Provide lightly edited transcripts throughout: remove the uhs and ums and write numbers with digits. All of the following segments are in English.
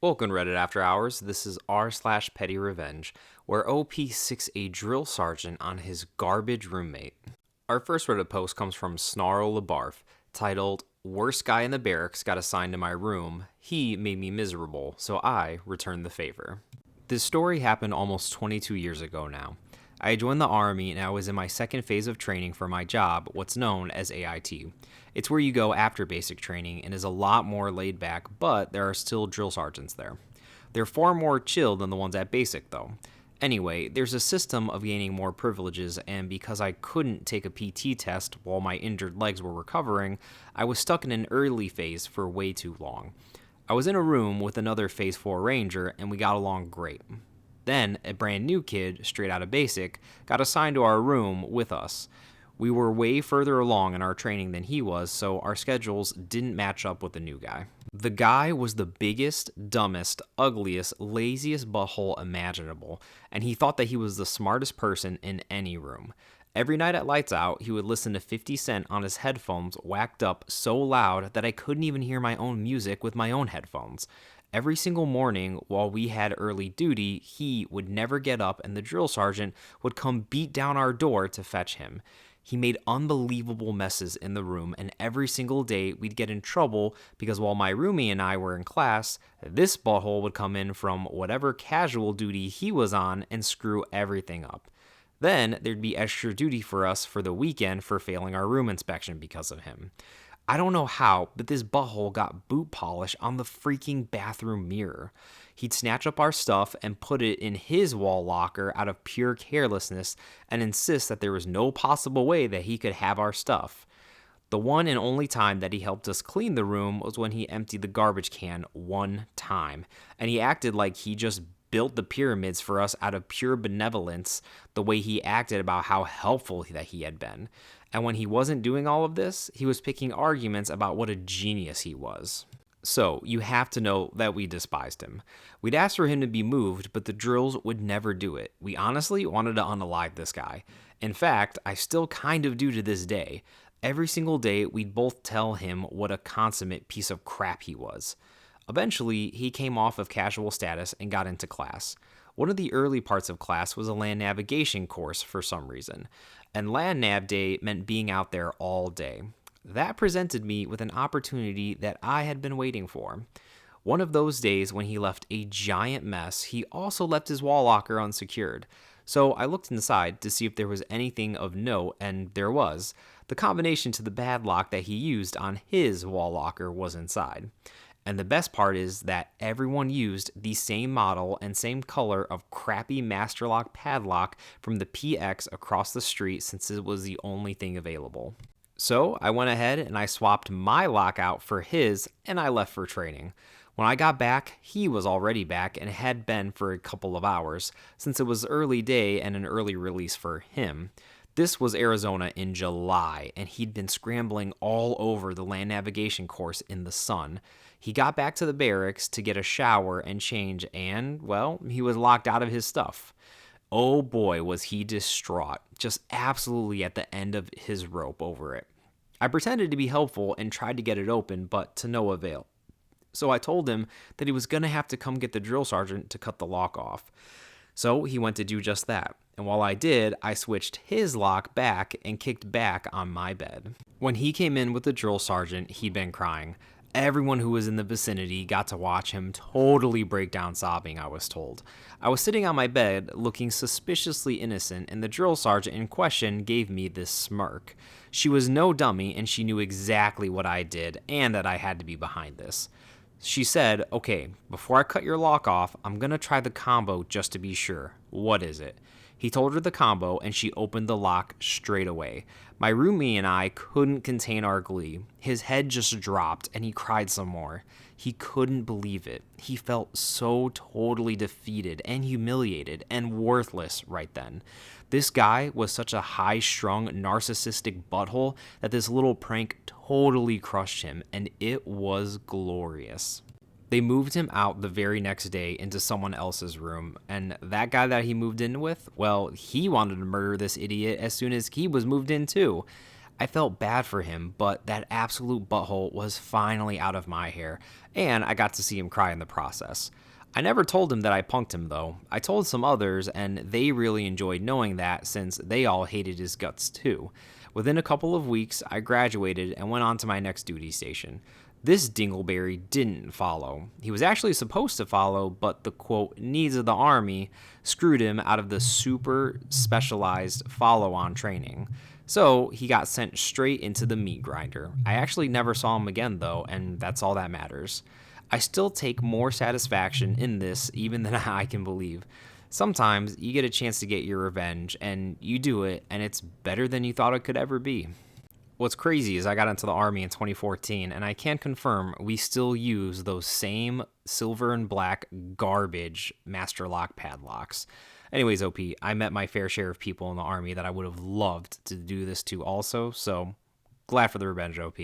Welcome to Reddit After Hours. This is r/PettyRevenge, where OP sicks a drill sergeant on his garbage roommate. Our first Reddit post comes from Snarl LaBarf, titled, "Worst guy in the barracks got assigned to my room. He made me miserable, so I returned the favor." This story happened almost 22 years ago now. I joined the Army and I was in my second phase of training for my job, what's known as AIT. It's where you go after basic training and is a lot more laid back, but there are still drill sergeants there. They're far more chill than the ones at basic though. Anyway, there's a system of gaining more privileges, and because I couldn't take a PT test while my injured legs were recovering, I was stuck in an early phase for way too long. I was in a room with another Phase 4 Ranger and we got along great. Then, a brand new kid, straight out of basic, got assigned to our room with us. We were way further along in our training than he was, so our schedules didn't match up with the new guy. The guy was the biggest, dumbest, ugliest, laziest butthole imaginable, and he thought that he was the smartest person in any room. Every night at lights out, he would listen to 50 Cent on his headphones whacked up so loud that I couldn't even hear my own music with my own headphones. Every single morning while we had early duty, he would never get up and the drill sergeant would come beat down our door to fetch him. He made unbelievable messes in the room, and every single day we'd get in trouble because while my roomie and I were in class, this butthole would come in from whatever casual duty he was on and screw everything up. Then there'd be extra duty for us for the weekend for failing our room inspection because of him. I don't know how, but this butthole got boot polish on the freaking bathroom mirror. He'd snatch up our stuff and put it in his wall locker out of pure carelessness and insist that there was no possible way that he could have our stuff. The one and only time that he helped us clean the room was when he emptied the garbage can one time, and he acted like he just built the pyramids for us out of pure benevolence, the way he acted about how helpful that he had been. And when he wasn't doing all of this, he was picking arguments about what a genius he was. So, you have to know that we despised him. We'd ask for him to be moved, but the drills would never do it. We honestly wanted to unalive this guy. In fact, I still kind of do to this day. Every single day, we'd both tell him what a consummate piece of crap he was. Eventually, he came off of casual status and got into class. One of the early parts of class was a land navigation course for some reason, and land nav day meant being out there all day. That presented me with an opportunity that I had been waiting for. One of those days when he left a giant mess, he also left his wall locker unsecured. So I looked inside to see if there was anything of note, and there was. The combination to the bad lock that he used on his wall locker was inside. And the best part is that everyone used the same model and same color of crappy master lock padlock from the PX across the street since it was the only thing available. So I went ahead and I swapped my lock out for his and I left for training. When I got back, he was already back and had been for a couple of hours since it was early day and an early release for him. This was Arizona in July, and he'd been scrambling all over the land navigation course in the sun. He got back to the barracks to get a shower and change, and, well, he was locked out of his stuff. Oh boy, was he distraught, just absolutely at the end of his rope over it. I pretended to be helpful and tried to get it open, but to no avail. So I told him that he was going to have to come get the drill sergeant to cut the lock off. So he went to do just that. And while I did, I switched his lock back and kicked back on my bed. When he came in with the drill sergeant, he'd been crying. Everyone who was in the vicinity got to watch him totally break down sobbing, I was told. I was sitting on my bed looking suspiciously innocent, and the drill sergeant in question gave me this smirk. She was no dummy, and she knew exactly what I did and that I had to be behind this. She said, "Okay, before I cut your lock off, I'm going to try the combo just to be sure. What is it?" He told her the combo, and she opened the lock straight away. My roomie and I couldn't contain our glee. His head just dropped, and he cried some more. He couldn't believe it. He felt so totally defeated and humiliated and worthless right then. This guy was such a high-strung, narcissistic butthole that this little prank totally crushed him, and it was glorious. They moved him out the very next day into someone else's room, and that guy that he moved in with, well, he wanted to murder this idiot as soon as he was moved in too. I felt bad for him, but that absolute butthole was finally out of my hair, and I got to see him cry in the process. I never told him that I punked him, though. I told some others, and they really enjoyed knowing that since they all hated his guts too. Within a couple of weeks, I graduated and went on to my next duty station. This dingleberry didn't follow. He was actually supposed to follow, but the quote, needs of the Army screwed him out of the super specialized follow on training. So he got sent straight into the meat grinder. I actually never saw him again, though, and that's all that matters. I still take more satisfaction in this even than I can believe. Sometimes you get a chance to get your revenge, and you do it, and it's better than you thought it could ever be. What's crazy is I got into the Army in 2014, and I can confirm we still use those same silver and black garbage master lock padlocks. Anyways, OP, I met my fair share of people in the Army that I would have loved to do this to also, so glad for the revenge, OP.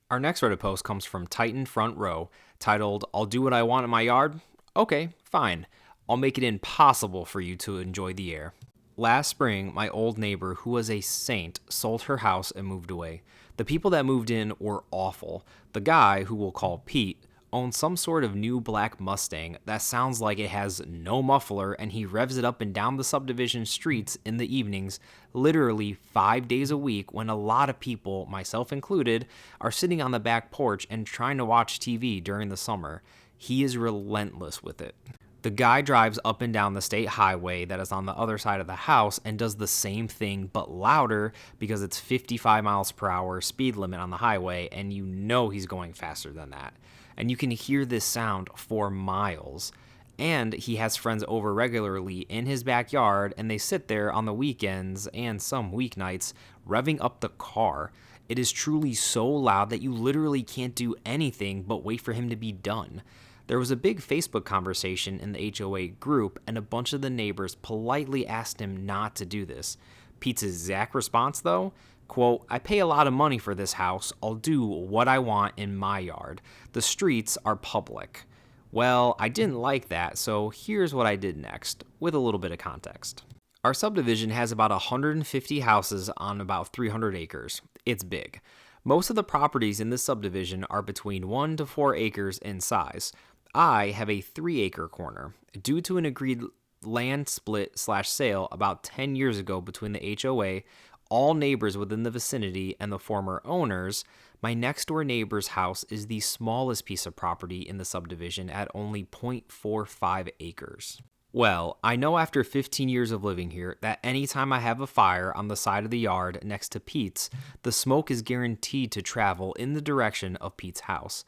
Our next Reddit post comes from Titan Front Row, titled, I'll do what I want in my yard? Okay, fine. I'll make it impossible for you to enjoy the air. Last spring, my old neighbor, who was a saint, sold her house and moved away. The people that moved in were awful. The guy, who we'll call Pete, owns some sort of new black Mustang that sounds like it has no muffler, and he revs it up and down the subdivision streets in the evenings, literally 5 days a week, when a lot of people, myself included, are sitting on the back porch and trying to watch TV during the summer. He is relentless with it. The guy drives up and down the state highway that is on the other side of the house and does the same thing but louder because it's 55 miles per hour speed limit on the highway, and you know he's going faster than that. And you can hear this sound for miles. And he has friends over regularly in his backyard, and they sit there on the weekends and some weeknights revving up the car. It is truly so loud that you literally can't do anything but wait for him to be done. There was a big Facebook conversation in the HOA group, and a bunch of the neighbors politely asked him not to do this. Pete's exact response, though, quote, I pay a lot of money for this house. I'll do what I want in my yard. The streets are public. Well, I didn't like that, so here's what I did next, with a little bit of context. Our subdivision has about 150 houses on about 300 acres. It's big. Most of the properties in this subdivision are between 1 to 4 acres in size. I have a 3-acre corner. Due to an agreed land split/sale about 10 years ago between the HOA, all neighbors within the vicinity, and the former owners, my next door neighbor's house is the smallest piece of property in the subdivision at only 0.45 acres. Well, I know after 15 years of living here that anytime I have a fire on the side of the yard next to Pete's, the smoke is guaranteed to travel in the direction of Pete's house.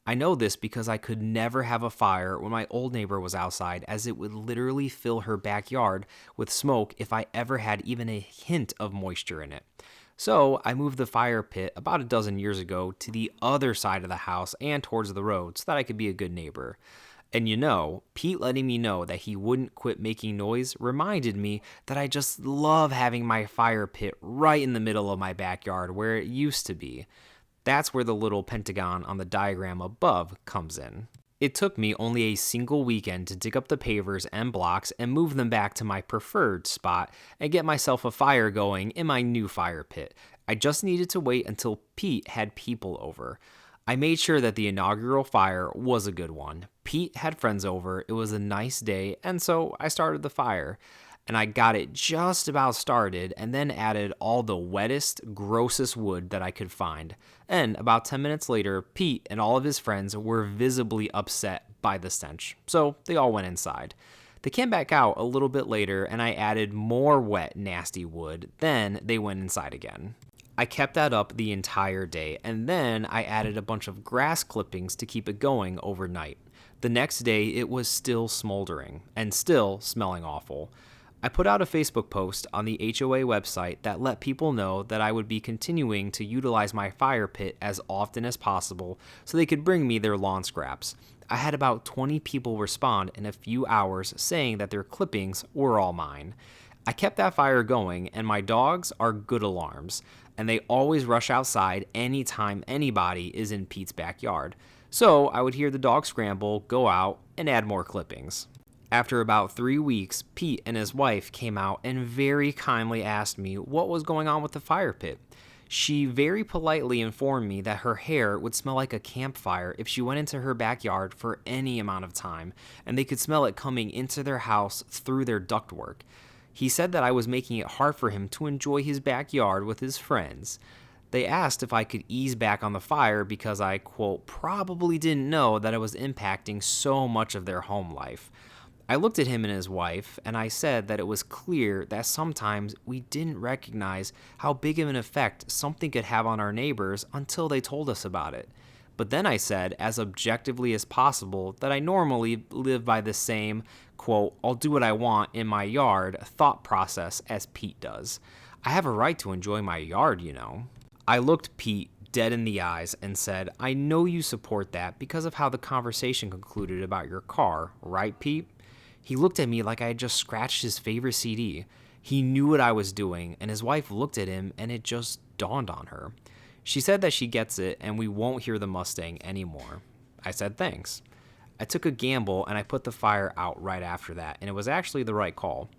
I know this because I could never have a fire when my old neighbor was outside, as it would literally fill her backyard with smoke if I ever had even a hint of moisture in it. So I moved the fire pit about a dozen years ago to the other side of the house and towards the road so that I could be a good neighbor. And you know, Pete letting me know that he wouldn't quit making noise reminded me that I just love having my fire pit right in the middle of my backyard where it used to be. That's where the little pentagon on the diagram above comes in. It took me only a single weekend to dig up the pavers and blocks and move them back to my preferred spot and get myself a fire going in my new fire pit. I just needed to wait until Pete had people over. I made sure that the inaugural fire was a good one. Pete had friends over, it was a nice day, and so I started the fire. And I got it just about started and then added all the wettest, grossest wood that I could find. And about 10 minutes later, Pete and all of his friends were visibly upset by the stench, so they all went inside. They came back out a little bit later and I added more wet, nasty wood, then they went inside again. I kept that up the entire day, and then I added a bunch of grass clippings to keep it going overnight. The next day, it was still smoldering and still smelling awful. I put out a Facebook post on the HOA website that let people know that I would be continuing to utilize my fire pit as often as possible so they could bring me their lawn scraps. I had about 20 people respond in a few hours saying that their clippings were all mine. I kept that fire going, and my dogs are good alarms, and they always rush outside anytime anybody is in Pete's backyard. So I would hear the dog scramble, go out, and add more clippings. After about 3 weeks, Pete and his wife came out and very kindly asked me what was going on with the fire pit. She very politely informed me that her hair would smell like a campfire if she went into her backyard for any amount of time, and they could smell it coming into their house through their ductwork. He said that I was making it hard for him to enjoy his backyard with his friends. They asked if I could ease back on the fire because I, quote, probably didn't know that it was impacting so much of their home life. I looked at him and his wife, and I said that it was clear that sometimes we didn't recognize how big of an effect something could have on our neighbors until they told us about it. But then I said, as objectively as possible, that I normally live by the same, quote, I'll do what I want in my yard thought process as Pete does. I have a right to enjoy my yard, you know. I looked Pete dead in the eyes and said, I know you support that because of how the conversation concluded about your car, right, Pete? He looked at me like I had just scratched his favorite CD. He knew what I was doing, and his wife looked at him, and it just dawned on her. She said that she gets it, and we won't hear the Mustang anymore. I said thanks. I took a gamble, and I put the fire out right after that, and it was actually the right call.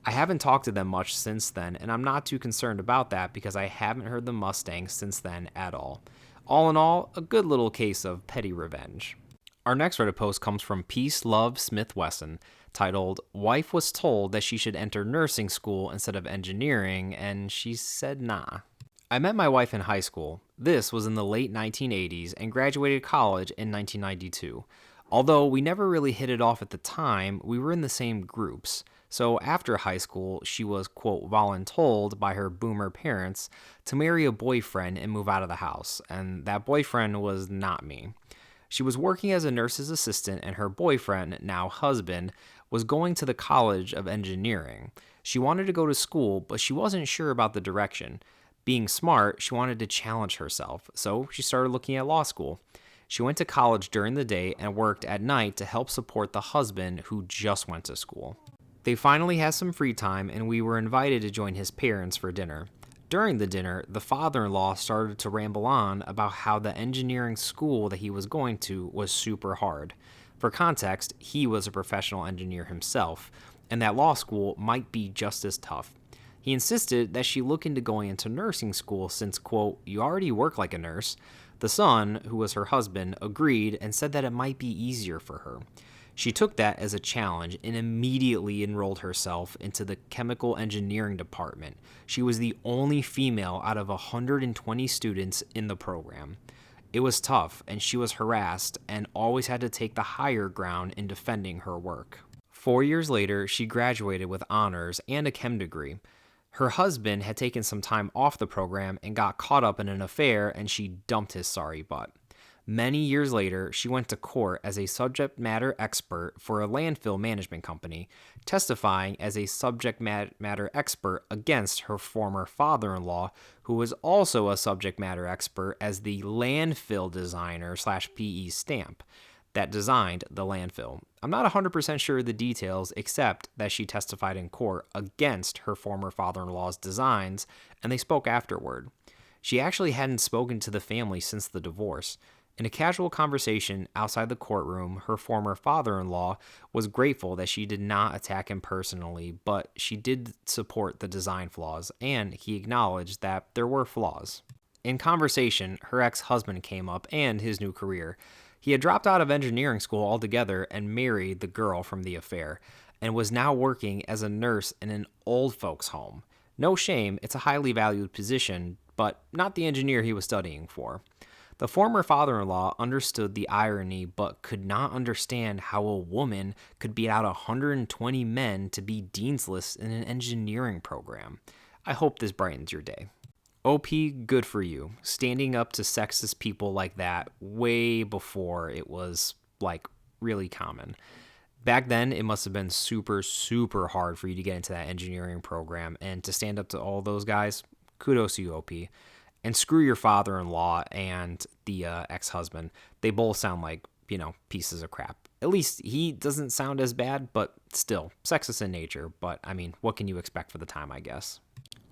I haven't talked to them much since then, and I'm not too concerned about that because I haven't heard the Mustang since then at all. All in all, a good little case of petty revenge. Our next Reddit post comes from Peace Love Smith Wesson, titled, Wife was told that she should enter nursing school instead of engineering, and she said nah. I met my wife in high school. This was in the late 1980s and graduated college in 1992. Although we never really hit it off at the time, we were in the same groups. So after high school, she was, quote, voluntold by her boomer parents to marry a boyfriend and move out of the house, and that boyfriend was not me. She was working as a nurse's assistant, and her boyfriend, now husband, was going to the College of Engineering. She wanted to go to school, but she wasn't sure about the direction. Being smart, she wanted to challenge herself, so she started looking at law school. She went to college during the day and worked at night to help support the husband who just went to school. They finally had some free time, and we were invited to join his parents for dinner. During the dinner, the father-in-law started to ramble on about how the engineering school that he was going to was super hard. For context, he was a professional engineer himself, and that law school might be just as tough. He insisted that she look into going into nursing school since, quote, you already work like a nurse. The son, who was her husband, agreed and said that it might be easier for her. She took that as a challenge and immediately enrolled herself into the chemical engineering department. She was the only female out of 120 students in the program. It was tough, and she was harassed and always had to take the higher ground in defending her work. 4 years later, she graduated with honors and a chem degree. Her husband had taken some time off the program and got caught up in an affair, and she dumped his sorry butt. Many years later, she went to court as a subject matter expert for a landfill management company, testifying as a subject matter expert against her former father-in-law, who was also a subject matter expert as the landfill designer / PE stamp that designed the landfill. I'm not 100% sure of the details, except that she testified in court against her former father-in-law's designs, and they spoke afterward. She actually hadn't spoken to the family since the divorce. In a casual conversation outside the courtroom, her former father-in-law was grateful that she did not attack him personally, but she did support the design flaws, and he acknowledged that there were flaws. In conversation, her ex-husband came up and his new career. He had dropped out of engineering school altogether and married the girl from the affair, and was now working as a nurse in an old folks' home. No shame, it's a highly valued position, but not the engineer he was studying for. The former father-in-law understood the irony but could not understand how a woman could beat out 120 men to be dean's list in an engineering program. I hope this brightens your day. OP, good for you. Standing up to sexist people like that way before it was, really common. Back then, it must have been super, super hard for you to get into that engineering program, and to stand up to all those guys, kudos to you, OP. And screw your father-in-law and the ex-husband. They both sound like, pieces of crap. At least he doesn't sound as bad, but still, sexist in nature. But, what can you expect for the time, I guess?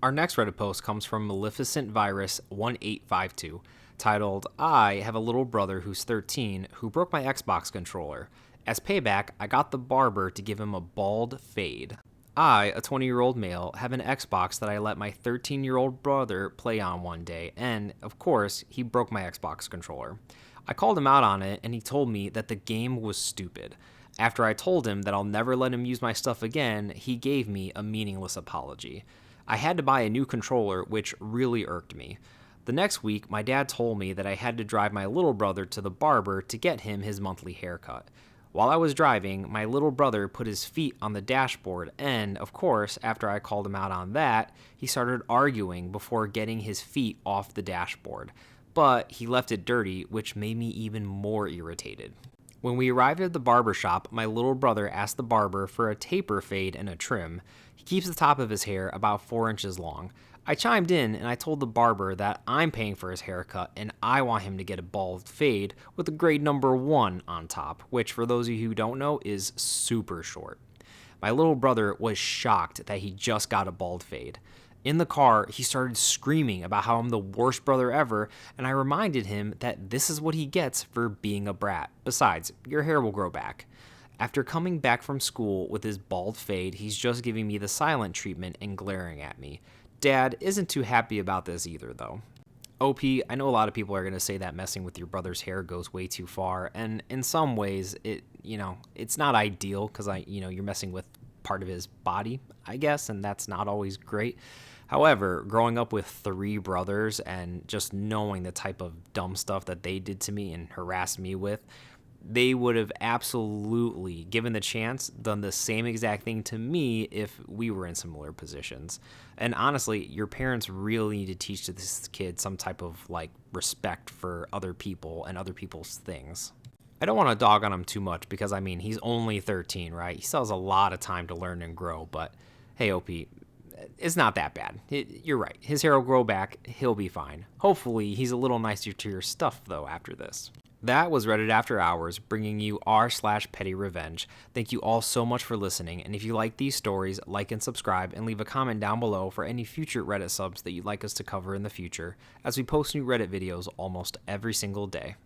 Our next Reddit post comes from Maleficent Virus 1852, titled, I have a little brother who's 13 who broke my Xbox controller. As payback, I got the barber to give him a bald fade. I, a 20-year-old male, have an Xbox that I let my 13-year-old brother play on one day, and, of course, he broke my Xbox controller. I called him out on it, and he told me that the game was stupid. After I told him that I'll never let him use my stuff again, he gave me a meaningless apology. I had to buy a new controller, which really irked me. The next week, my dad told me that I had to drive my little brother to the barber to get him his monthly haircut. While I was driving, my little brother put his feet on the dashboard, and, of course, after I called him out on that, he started arguing before getting his feet off the dashboard. But he left it dirty, which made me even more irritated. When we arrived at the barber shop, my little brother asked the barber for a taper fade and a trim. He keeps the top of his hair about 4 inches long. I chimed in and I told the barber that I'm paying for his haircut and I want him to get a bald fade with a grade number 1 on top, which for those of you who don't know is super short. My little brother was shocked that he just got a bald fade. In the car, he started screaming about how I'm the worst brother ever, and I reminded him that this is what he gets for being a brat. Besides, your hair will grow back. After coming back from school with his bald fade, he's just giving me the silent treatment and glaring at me. Dad isn't too happy about this either, though. OP, I know a lot of people are going to say that messing with your brother's hair goes way too far, and in some ways, it's not ideal because you're messing with part of his body, I guess, and that's not always great. However, growing up with 3 brothers and just knowing the type of dumb stuff that they did to me and harassed me with, they would have absolutely, given the chance, done the same exact thing to me if we were in similar positions. And honestly, your parents really need to teach this kid some type of respect for other people and other people's things. I don't want to dog on him too much because he's only 13, right? He still has a lot of time to learn and grow, but hey, OP, it's not that bad. You're right. His hair will grow back. He'll be fine. Hopefully, he's a little nicer to your stuff, though, after this. That was Reddit After Hours, bringing you r/PettyRevenge. Thank you all so much for listening, and if you like these stories, like and subscribe, and leave a comment down below for any future Reddit subs that you'd like us to cover in the future, as we post new Reddit videos almost every single day.